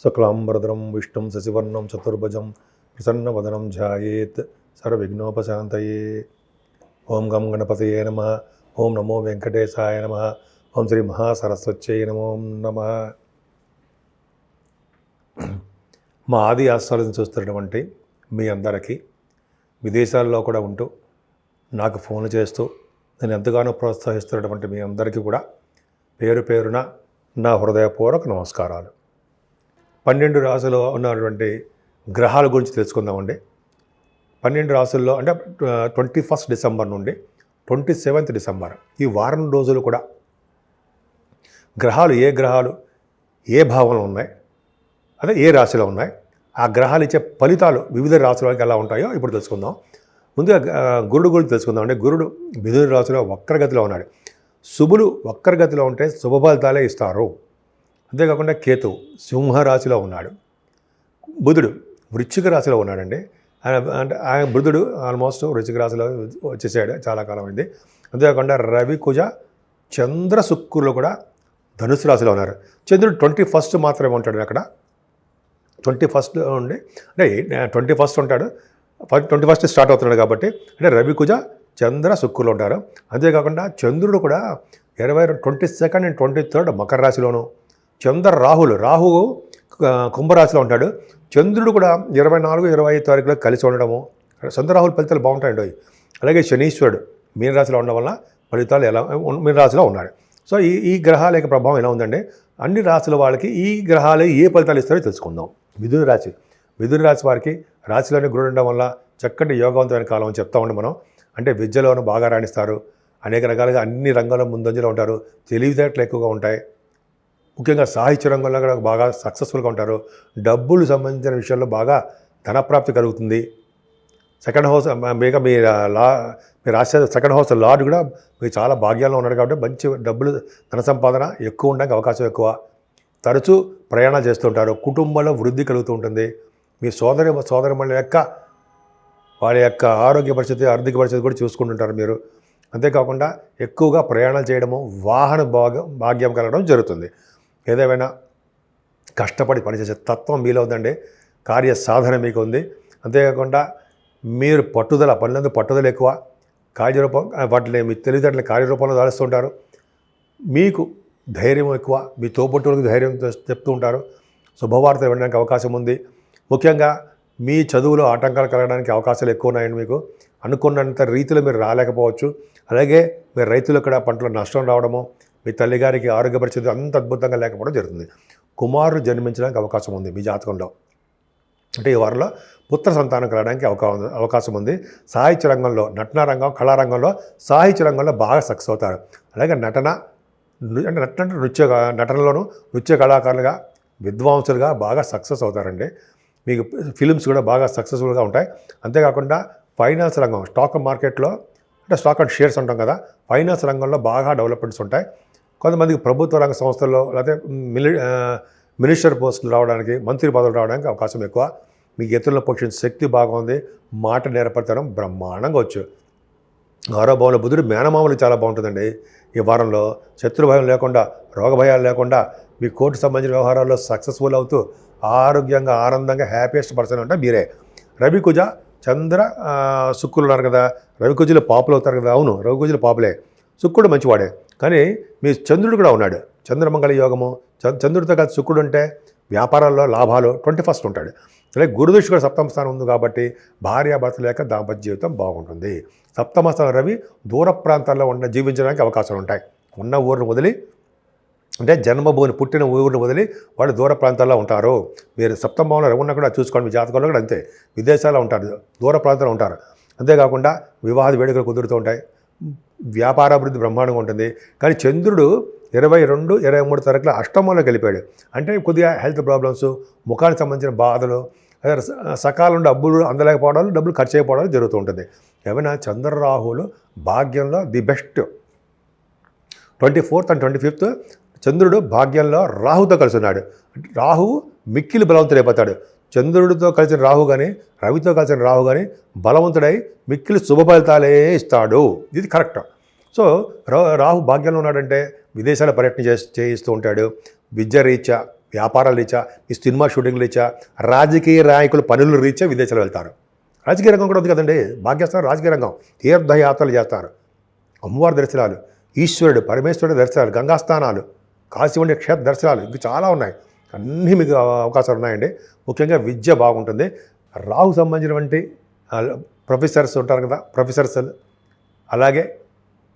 శుక్లాంబరధరం విష్ణుం శశివర్ణం చతుర్భుజం ప్రసన్నవదనం ధ్యాయేత్ సర్వవిఘ్నోపశాంతయే. ఓం గం గణపతయే నమః. ఓం నమో వెంకటేశాయ నమః. ఓం శ్రీ మహాసరస్వత్యై నమో నమః. మా ఆది ఆస్ట్రాలజీని చూస్తున్నటువంటి మీ అందరికీ, విదేశాల్లో కూడా ఉంటూ నాకు ఫోన్లు చేస్తూ నేను ఎంతగానో ప్రోత్సహిస్తున్నటువంటి మీ అందరికీ కూడా పేరు పేరున నా హృదయపూర్వక నమస్కారాలు. 12 రాశుల్లో ఉన్నటువంటి గ్రహాల గురించి తెలుసుకుందామండి. 12 రాశుల్లో అంటే 21 డిసెంబర్ నుండి 27 డిసెంబర్ ఈ వారం రోజులు కూడా గ్రహాలు ఏ భావంలో ఉన్నాయి, అదే ఏ రాశిలో ఉన్నాయి, ఆ గ్రహాలు ఇచ్చే ఫలితాలు వివిధ రాశులకు ఎలా ఉంటాయో ఇప్పుడు తెలుసుకుందాం. ముందుగా గురుడు గురించి తెలుసుకుందాం. అంటే గురుడు మిథున రాశిలో వక్రగతిలో ఉన్నాడు. శుభులు వక్రగతిలో ఉంటే శుభ ఫలితాలే ఇస్తారు. అంతేకాకుండా కేతువు సింహరాశిలో ఉన్నాడు. బుధుడు వృశ్చిక రాశిలో ఉన్నాడండి. అంటే ఆయన బుధుడు ఆల్మోస్ట్ వృశ్చిక రాశిలో వచ్చేసాడు, చాలా కాలం అయింది. అంతేకాకుండా రవి, కుజ, చంద్ర, శుక్రులు కూడా ధనుసు రాశిలో ఉన్నారు. చంద్రుడు 21 మాత్రమే ఉంటాడు అక్కడ. 21 ఉండి అంటే 21 ఉంటాడు. 21 స్టార్ట్ అవుతున్నాడు కాబట్టి అంటే రవి, కుజ, చంద్ర, శుక్రులు ఉంటారు. అంతేకాకుండా చంద్రుడు కూడా 22 అండ్ 23 మకర రాశిలోను, రాహువు కుంభరాశిలో ఉంటాడు. చంద్రుడు కూడా 24, 25 తారీఖులో కలిసి ఉండడము, చంద్రరాహుల ఫలితాలు బాగుంటాయండి. అలాగే శనీశ్వరుడు మీనరాశిలో ఉండడం వల్ల ఫలితాలు ఎలా మీనరాశిలో ఉన్నాడు. సో ఈ గ్రహాల యొక్క ప్రభావం ఎలా ఉందండి, అన్ని రాశుల వాళ్ళకి ఈ గ్రహాలు ఏ ఫలితాలు ఇస్తారో తెలుసుకుందాం. మిథున రాశి వారికి రాశిలోనే గురుడు ఉండడం వల్ల చక్కటి యోగవంతమైన కాలం అని చెప్తా ఉండి మనం. అంటే విద్యలోనూ బాగా రాణిస్తారు, అనేక రకాలుగా అన్ని రంగాల్లో ముందంజలో ఉంటారు, తెలివితేటలు ఎక్కువగా ఉంటాయి. ముఖ్యంగా సాహిత్య రంగంలో కూడా బాగా సక్సెస్ఫుల్గా ఉంటారు. డబ్బులు సంబంధించిన విషయాల్లో బాగా ధనప్రాప్తి కలుగుతుంది. సెకండ్ హౌస్ మీ రాశి సెకండ్ హౌస్ లార్డ్ కూడా మీకు చాలా భాగ్యాల్లో ఉన్నాడు కాబట్టి మంచి డబ్బులు ధన సంపాదన ఎక్కువ ఉండడానికి అవకాశం ఎక్కువ. తరచూ ప్రయాణాలు చేస్తుంటారు. కుటుంబంలో వృద్ధి కలుగుతూ ఉంటుంది. మీ సోదరిమణుల యొక్క వారి యొక్క ఆరోగ్య పరిస్థితి, ఆర్థిక పరిస్థితి కూడా చూసుకుంటుంటారు మీరు. అంతేకాకుండా ఎక్కువగా ప్రయాణాలు చేయడము, వాహన భాగ్యం కలగడం జరుగుతుంది. ఏదేమైనా కష్టపడి పనిచేసే తత్వం మీలో ఉందండి. కార్య సాధన మీకు ఉంది. అంతేకాకుండా మీరు పనులందు పట్టుదల ఎక్కువ. కార్యరూపం వాటిని మీ తెలివితేటలు కార్యరూపంలో దాలుస్తుంటారు. మీకు ధైర్యం ఎక్కువ. మీ తోబుట్టువులకు ధైర్యం చెప్తూ ఉంటారు. శుభవార్త వినడానికి అవకాశం ఉంది. ముఖ్యంగా మీ చదువులో ఆటంకాలు కలగడానికి అవకాశాలు ఎక్కువ ఉన్నాయండి. మీకు అనుకున్నంత రీతిలో మీరు రాలేకపోవచ్చు. అలాగే మీరు రైతులకు కూడా పంటలో నష్టం రావడము, మీ తల్లిగారికి ఆరోగ్య పరిస్థితి అంత అద్భుతంగా లేకపోవడం జరుగుతుంది. కుమారుడు జన్మించడానికి అవకాశం ఉంది మీ జాతకంలో. అంటే ఈ వారంలో పుత్ర సంతానం కలగడానికి అవకాశం ఉంది. సాహిత్య రంగంలో, కళారంగంలో సాహిత్య రంగంలో బాగా సక్సెస్ అవుతారు. అలాగే నటనలోనూ నృత్య కళాకారులుగా, విద్వాంసులుగా బాగా సక్సెస్ అవుతారండి. మీకు ఫిలిమ్స్ కూడా బాగా సక్సెస్ఫుల్గా ఉంటాయి. అంతేకాకుండా ఫైనాన్స్ రంగం, స్టాక్ మార్కెట్లో అంటే స్టాక్ అండ్ షేర్స్ ఉంటాం కదా, ఫైనాన్స్ రంగంలో బాగా డెవలప్మెంట్స్ ఉంటాయి. కొంతమందికి ప్రభుత్వ రంగ సంస్థల్లో లేకపోతే మినిస్టర్ పోస్టులు రావడానికి, మంత్రి పదవులు రావడానికి అవకాశం ఎక్కువ. మీకు ఇతరులను పోషించే శక్తి బాగుంది. మాట నేర్పడతనం బ్రహ్మాండంగా వచ్చు. ఆరోభవంలో బుధుడు మేనమామలు చాలా బాగుంటుందండి. ఈ వారంలో శత్రుభయం లేకుండా, రోగభయాలు లేకుండా, మీ కోర్టు సంబంధించిన వ్యవహారాల్లో సక్సెస్ఫుల్ అవుతూ ఆరోగ్యంగా, ఆనందంగా హ్యాపీయెస్ట్ పర్సన్ అంటే మీరే. రవి, కుజ, చంద్ర, శుక్రులు ఉన్నారు కదా, రవి కుజులు పాపులు అవుతారు కదా. అవును, రవి కుజులు పాపులే. శుక్రుడు మంచివాడే, కానీ మీ చంద్రుడు కూడా ఉన్నాడు. చంద్రమంగళ యోగము. చంద్రుడితో కలిసి శుక్రుడు ఉంటే వ్యాపారాల్లో లాభాలు 21 ఉంటాడు. అలాగే గురుదృష్టి కూడా సప్తమ స్థానం ఉంది కాబట్టి భార్యాభర్తల యొక్క దాంపత్య జీవితం బాగుంటుంది. సప్తమ స్థానం రవి దూర ప్రాంతాల్లో జీవించడానికి అవకాశాలు ఉంటాయి. ఉన్న ఊరిని వదిలి, అంటే జన్మభూమిని పుట్టిన ఊరిని వదిలి వాళ్ళు దూర ప్రాంతాల్లో ఉంటారు. మీరు సప్తమంలో ఉన్న కూడా చూసుకోండి. మీ జాతకంలో కూడా అంతే, విదేశాల్లో ఉంటారు, దూర ప్రాంతాల్లో ఉంటారు. అంతేకాకుండా వివాహ వేడుకలు కుదురుతూ ఉంటాయి. వ్యాపారాభివృద్ధి బ్రహ్మాండంగా ఉంటుంది. కానీ చంద్రుడు 22, 23 తారీఖుల అష్టమంలోకి వెళ్ళిపోయాడు. అంటే కొద్దిగా హెల్త్ ప్రాబ్లమ్స్, ముఖానికి సంబంధించిన బాధలు, సకాలంలో డబ్బులు అందలేకపోవడాలు, డబ్బులు ఖర్చు అయిపోవడాలు జరుగుతూ ఉంటుంది. ఏమైనా చంద్రరాహులు భాగ్యంలో the best. 24th and 25th చంద్రుడు భాగ్యంలో రాహుతో కలిసి ఉన్నాడు. రాహువు మిక్కిలి బలవంతుడైపోతాడు. చంద్రుడితో కలిసిన రాహు కానీ, రవితో కలిసిన రాహు కానీ బలవంతుడై మిక్కిలి శుభ ఫలితాలే ఇస్తాడు. ఇది కరెక్ట్. సో రాహు భాగ్యంలో ఉన్నాడంటే విదేశాల పర్యటన చేయిస్తూ ఉంటాడు. విద్యారీత్యా వ్యాపారాల రీత్యా, మీ సినిమా షూటింగ్ రీత్యా, రాజకీయ నాయకులు పనుల రీత్యా విదేశాలు వెళ్తారు. రాజకీయ రంగం కూడా ఉంది కదండి, భాగ్యస్థానం రాజకీయ రంగం. తీర్థయాత్రలు చేస్తారు, అమ్మవారి దర్శనాలు, ఈశ్వరుడు పరమేశ్వరుడు దర్శనాలు, గంగాస్థానాలు, కాశీ వంటి క్షేత్ర దర్శనాలు, ఇంకా చాలా ఉన్నాయి. అన్నీ మీకు అవకాశాలు ఉన్నాయండి. ముఖ్యంగా విద్య బాగుంటుంది. రాహు సంబంధించినటువంటి ప్రొఫెసర్స్ ఉంటారు కదా, ప్రొఫెసర్స్, అలాగే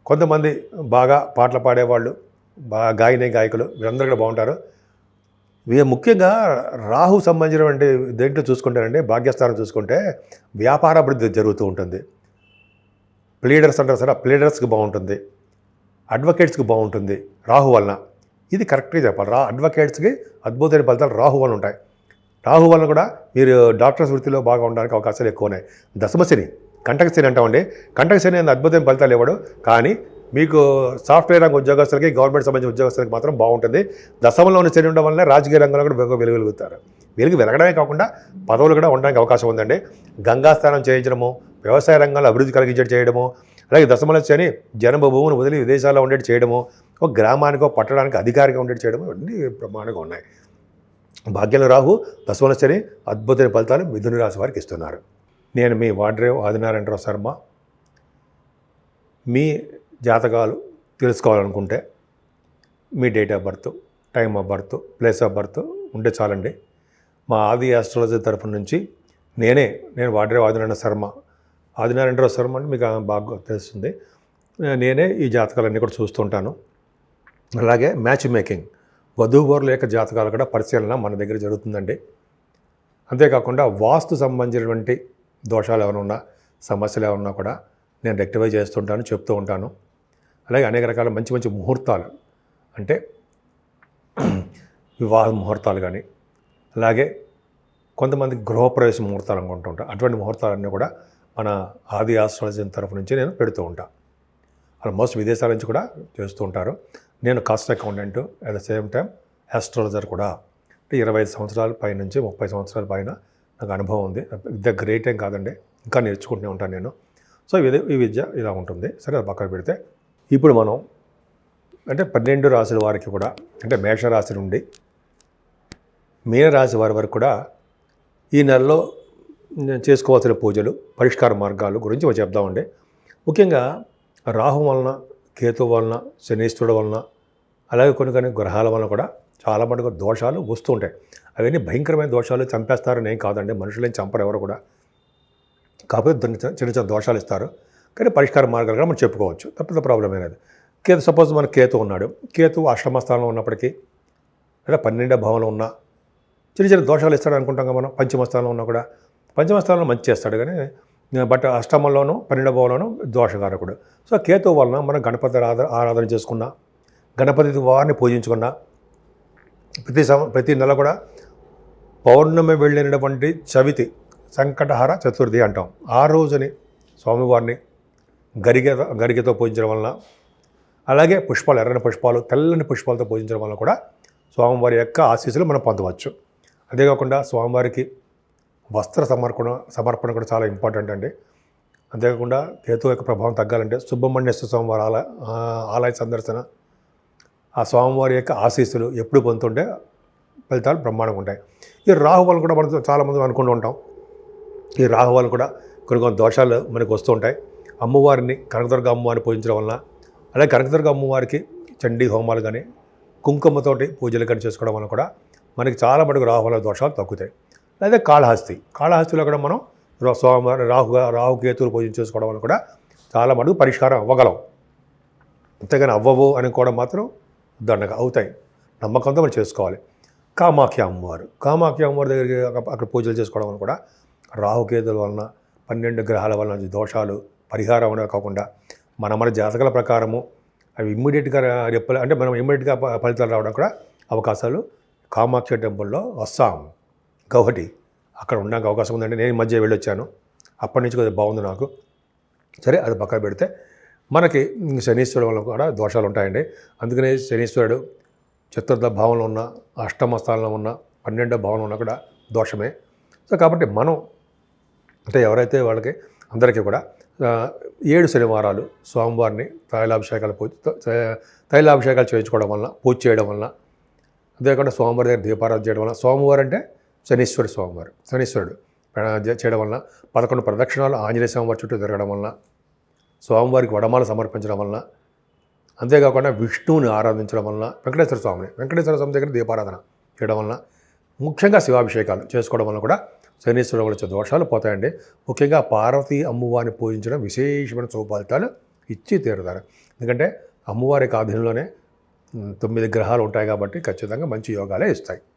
కొంతమంది బాగా పాటలు పాడేవాళ్ళు, బాగా గాయకులు, వీళ్ళందరూ కూడా బాగుంటారు. ముఖ్యంగా రాహు సంబంధించినటువంటి దేంట్లో చూసుకుంటారంటే, భాగ్యస్థానం చూసుకుంటే వ్యాపార అభివృద్ధి జరుగుతూ ఉంటుంది. ప్లీడర్స్ అంటారు సరే, ప్లీడర్స్కి బాగుంటుంది, అడ్వకేట్స్కి బాగుంటుంది రాహు వలన. ఇది కరెక్ట్గా చెప్పాలి. అడ్వకేట్స్కి అద్భుతమైన ఫలితాలు రాహు వలన ఉంటాయి. రాహు వలన కూడా మీరు డాక్టర్స్ వృత్తిలో బాగా ఉండడానికి అవకాశాలు ఎక్కువ ఉన్నాయి. దశమశని, కంటకశని అంటామండి. కంటకశని అనేది అద్భుతమైన ఫలితాలు ఇవ్వడు, కానీ మీకు సాఫ్ట్వేర్ రంగ ఉద్యోగస్తులకి, గవర్నమెంట్ సంబంధించిన ఉద్యోగస్తులకి మాత్రం బాగుంటుంది. దశమంలో ఉన్న శని ఉండడం వల్ల రాజకీయ రంగంలో కూడా వెలుగుతారు. వెలగడమే కాకుండా పదవులు కూడా ఉండడానికి అవకాశం ఉందండి. గంగాస్నానం చేయించడము, వ్యవసాయ రంగంలో అభివృద్ధి కలిగించేది చేయడము, అలాగే దశమల శని జన్మభూమిని వదిలి విదేశాల్లో ఉండేది చేయడము, ఒక గ్రామానికో పట్టడానికి అధికారిగా ఉండేది చేయడము, ఇవన్నీ ప్రమాణంగా ఉన్నాయి. భాగ్యంలో రాహు, దశమల శని అద్భుతమైన ఫలితాలు మిథున రాశి వారికి ఇస్తున్నారు. నేను మీ వాడ్రేవ్ ఆదినారాయణరావు శర్మ. మీ జాతకాలు తెలుసుకోవాలనుకుంటే మీ date of birth, time of birth, place of birth ఉంటే చాలండి. మా ఆది ఆస్ట్రాలజీ తరఫు నుంచి నేను వాడ్రేవ్ ఆదినారాయణరావు శర్మ అంటే మీకు బాగా తెలుస్తుంది. నేనే ఈ జాతకాలన్నీ కూడా చూస్తుంటాను. అలాగే మ్యాచ్ మేకింగ్, వధూవరుల యొక్క జాతకాలు కూడా పరిశీలన మన దగ్గర జరుగుతుందండి. అంతేకాకుండా వాస్తు సంబంధించినటువంటి దోషాలు ఏమైనా ఉన్నా, సమస్యలు ఏమన్నా కూడా నేను రెక్టిఫై చేస్తుంటాను, చెప్తూ ఉంటాను. అలాగే అనేక రకాల మంచి మంచి ముహూర్తాలు, అంటే వివాహ ముహూర్తాలు కానీ, అలాగే కొంతమంది గృహప్రవేశ ముహూర్తాలు అనుకుంటుంటారు. అటువంటి ముహూర్తాలన్నీ కూడా మన ఆది ఆస్ట్రాలజీ తరఫు నుంచి నేను పెడుతూ ఉంటాను. ఆల్మోస్ట్ విదేశాల నుంచి కూడా చేస్తూ ఉంటారు. నేను cost accountant, at the same time astrologer కూడా. అంటే 25 సంవత్సరాల పై నుంచి 30 సంవత్సరాల పైన నాకు అనుభవం ఉంది. విద్య గ్రేట్ ఏం కాదండి, ఇంకా నేర్చుకుంటూనే ఉంటాను నేను. సో ఈ విద్య ఇలా ఉంటుంది. సరే, అది పక్కన పెడితే ఇప్పుడు మనం అంటే 12 రాశుల వారికి కూడా, అంటే మేషరాశి నుండి మీనరాశి వారి వరకు కూడా ఈ నెలలో చేసుకోవాల్సిన పూజలు, పరిష్కార మార్గాలు గురించి చెప్దామండి. ముఖ్యంగా రాహు వలన, కేతు వలన, శనీశ్వరుడు వలన, అలాగే కొన్ని గ్రహాల వలన కూడా చాలా మటుకు దోషాలు వస్తూ ఉంటాయి. అవన్నీ భయంకరమైన దోషాలు, చంపేస్తారని ఏం కాదండి, మనుషులేం చంపరు ఎవరు కూడా. కాకపోతే చిన్న చిన్న దోషాలు ఇస్తారు, కానీ పరిష్కార మార్గాలు కూడా మనం చెప్పుకోవచ్చు, తప్ప ప్రాబ్లం అనేది. సపోజ్ మన కేతు ఉన్నాడు, కేతు అష్టమ స్థానంలో ఉన్నప్పటికీ, లేదా 12వ భావంలో ఉన్న చిన్న చిన్న దోషాలు ఇస్తాడు అనుకుంటాం కదా మనం. పంచమ స్థానంలో ఉన్నా కూడా, పంచమ స్థానంలో మంచి చేస్తాడు, కానీ బట్ అష్టమంలోనూ 12వ భావంలోనూ దోషకారకుడు. సో కేతు వలన మనం గణపతి ఆరాధన చేసుకున్నా, గణపతి వారిని పూజించుకున్నా, ప్రతి నెల కూడా పౌర్ణమి వెళ్ళినటువంటి చవితి, సంకటహర చతుర్థి అంటాం, ఆ రోజుని స్వామివారిని గరిగతో పూజించడం వలన, అలాగే పుష్పాలు, ఎర్రని పుష్పాలు, తెల్లని పుష్పాలతో పూజించడం వలన కూడా స్వామివారి యొక్క ఆశీస్సులు మనం పొందవచ్చు. అంతేకాకుండా స్వామివారికి వస్త్ర సమర్పణ కూడా చాలా ఇంపార్టెంట్ అండి. అంతేకాకుండా కేతు యొక్క ప్రభావం తగ్గాలంటే సుబ్రహ్మణ్యేశ్వర స్వామివారి ఆలయ సందర్శన, ఆ స్వామివారి యొక్క ఆశీస్సులు ఎప్పుడు పొందుతుంటే ఫలితాలు బ్రహ్మాండంగా ఉంటాయి. ఈ రాహు వలన కూడా మనం చాలామంది అనుకుంటూ ఉంటాం, ఈ రాహు వలన కూడా కొన్ని దోషాలు మనకు వస్తూ ఉంటాయి. అమ్మవారిని, కనకదుర్గ అమ్మవారిని పూజించడం వలన, అలాగే కనకదుర్గ అమ్మవారికి చండీ హోమాలు కానీ, కుంకుమతోటి పూజలు కానీ చేసుకోవడం వల్ల కూడా మనకి చాలా మటుకు రాహు వల్ల దోషాలు తగ్గుతాయి. లేదా కాళహస్తిలో కూడా మనం స్వామివారి రాహు కేతువులు పూజ చేసుకోవడం వల్ల కూడా చాలా మటుకు పరిష్కారం అవ్వగలం. అంతేగాని అవ్వవు అనుకోవడం మాత్రం దండగా అవుతాయి. నమ్మకంతో మనం చేసుకోవాలి. కామాఖ్య అమ్మవారి దగ్గరికి అక్కడ పూజలు చేసుకోవడం వల్ల కూడా రాహుకేతుల వలన, 12 గ్రహాల వలన దోషాలు పరిహారం అనేవి కాకుండా మన జాతకాల ప్రకారము అవి ఇమ్మీడియట్గా అంటే మనం ఇమ్మీడియట్గా ఫలితాలు రావడం కూడా అవకాశాలు కామాఖ్య టెంపుల్లో, అస్సాం గౌహటి అక్కడ ఉండడానికి అవకాశం ఉందండి. నేను మధ్య వెళ్ళొచ్చాను, అప్పటి నుంచి కొద్దిగా బాగుంది నాకు. సరే, అది పక్కన పెడితే మనకి శనీశ్వరుడు వల్ల కూడా దోషాలు ఉంటాయండి. అందుకనే శనీశ్వరుడు చతుర్థ భావంలో ఉన్న, అష్టమ స్థానంలో ఉన్న, 12వ భావంలో ఉన్న కూడా దోషమే. సో కాబట్టి మనం అంటే ఎవరైతే వాళ్ళకి అందరికీ కూడా 7 శనివారాలు స్వామివారిని తైలాభిషేకాలు చేయించుకోవడం వలన, పూజ చేయడం వలన అంతేకాకుండా స్వామివారి దగ్గర దీపారాధన చేయడం వల్ల, సోమవారం అంటే శనీశ్వరుడు చేయడం వలన, 11 ప్రదక్షిణాలు ఆంజనేయ స్వామివారి చుట్టూ తిరగడం వలన, స్వామివారికి వడమాల సమర్పించడం వలన, అంతేకాకుండా విష్ణువుని ఆరాధించడం వలన, వెంకటేశ్వర స్వామి దగ్గర దీపారాధన చేయడం వలన, ముఖ్యంగా శివాభిషేకాలు చేసుకోవడం వలన కూడా శనీశ్వరుడు వచ్చే దోషాలు పోతాయండి. ముఖ్యంగా పార్వతీ అమ్మవారిని పూజించడం విశేషమైన శుభఫలితాలు ఇచ్చి తీరుతారు. ఎందుకంటే అమ్మవారికి ఆధీనంలోనే 9 గ్రహాలు ఉంటాయి కాబట్టి ఖచ్చితంగా మంచి యోగాలే ఇస్తాయి.